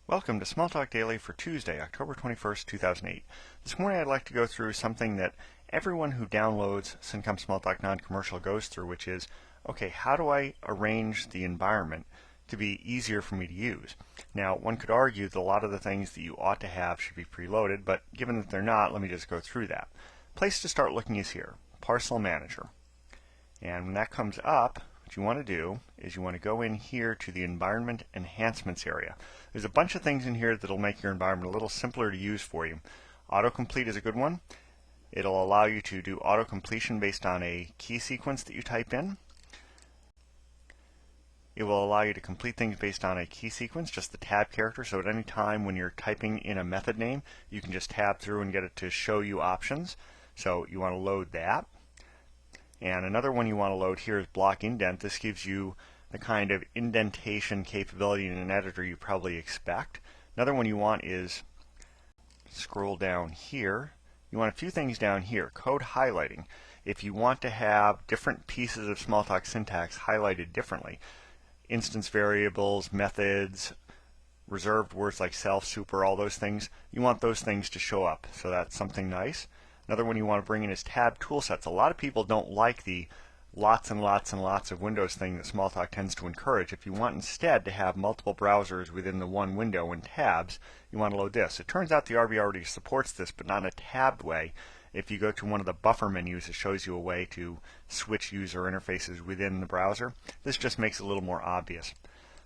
Welcome to Smalltalk Daily for Tuesday, October 21st, 2008. This morning I'd like to go through something that everyone who downloads Syncom Smalltalk Non-Commercial goes through, which is, okay, how do I arrange the environment to be easier for me to use? Now, one could argue that a lot of the things that you ought to have should be preloaded, but given that they're not, let me just go through that. Place to start looking is here, Parcel Manager. And when that comes up, what you want to do is you want to go in here to the Environment Enhancements area. There's a bunch of things in here that'll make your environment a little simpler to use for you. Autocomplete is a good one. It'll allow you to do auto-completion based on a key sequence that you type in. It will allow you to complete things based on a key sequence, just the tab character, so at any time when you're typing in a method name, you can just tab through and get it to show you options. So you want to load that. And another one you want to load here is block indent. This gives you the kind of indentation capability in an editor you probably expect. Another one you want is, scroll down here, you want a few things down here. Code highlighting. If you want to have different pieces of Smalltalk syntax highlighted differently, instance variables, methods, reserved words like self, super, all those things, you want those things to show up. So that's something nice. Another one you want to bring in is tab toolsets. A lot of people don't like the lots and lots and lots of windows thing that Smalltalk tends to encourage. If you want instead to have multiple browsers within the one window and tabs, you want to load this. It turns out the RV already supports this, but not in a tabbed way. If you go to one of the buffer menus, it shows you a way to switch user interfaces within the browser. This just makes it a little more obvious.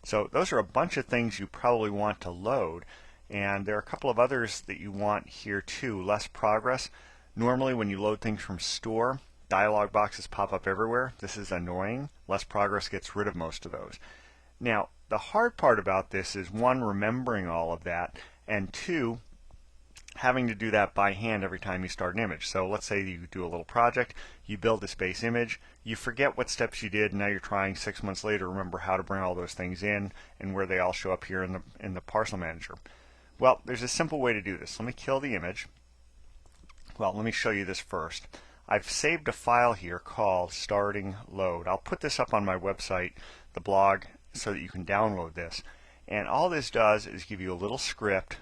So those are a bunch of things you probably want to load, and there are a couple of others that you want here too. Less progress. Normally when you load things from store, dialog boxes pop up everywhere. This is annoying. Less progress gets rid of most of those. Now, the hard part about this is, one, remembering all of that, and two, having to do that by hand every time you start an image. So let's say you do a little project, you build this base image, you forget what steps you did, and now you're trying 6 months later to remember how to bring all those things in and where they all show up here in the Parcel Manager. Well, there's a simple way to do this. Let me kill the image. Well, let me show you this first. I've saved a file here called starting load. I'll put this up on my website, the blog, so that you can download this. And all this does is give you a little script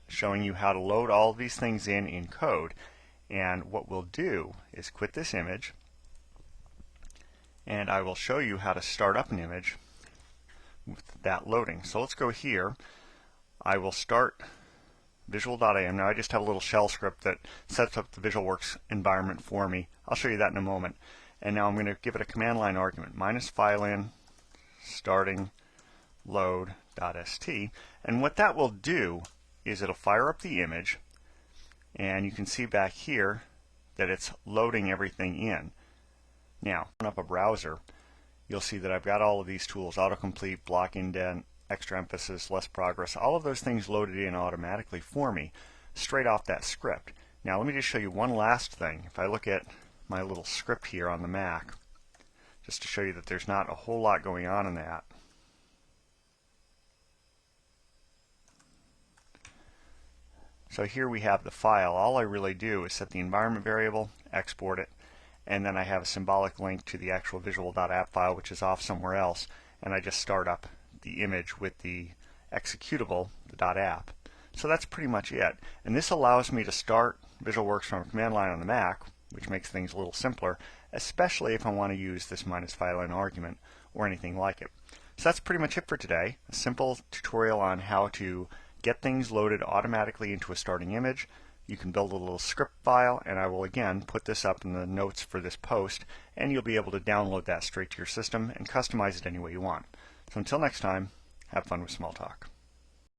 showing you how to load all of these things in code. And what we'll do is quit this image, and I will show you how to start up an image with that loading. So let's go here. I will start visual.am. Now I just have a little shell script that sets up the VisualWorks environment for me. I'll show you that in a moment. And now I'm going to give it a command line argument, -fileinStarting load.st. And what that will do is it'll fire up the image, and you can see back here that it's loading everything in. Now, open up a browser, you'll see that I've got all of these tools: autocomplete, block indent, extra emphasis, less progress, all of those things loaded in automatically for me straight off that script. Now let me just show you one last thing. If I look at my little script here on the Mac, just to show you that there's not a whole lot going on in that. So here we have the file. All I really do is set the environment variable, export it, and then I have a symbolic link to the actual visual.app file, which is off somewhere else, and I just start up the image with the executable, the .app. So that's pretty much it. And this allows me to start VisualWorks from a command line on the Mac, which makes things a little simpler, especially if I want to use this -fileinStarting argument or anything like it. So that's pretty much it for today. A simple tutorial on how to get things loaded automatically into a starting image. You can build a little script file, and I will again put this up in the notes for this post, and you'll be able to download that straight to your system and customize it any way you want. So until next time, have fun with Smalltalk.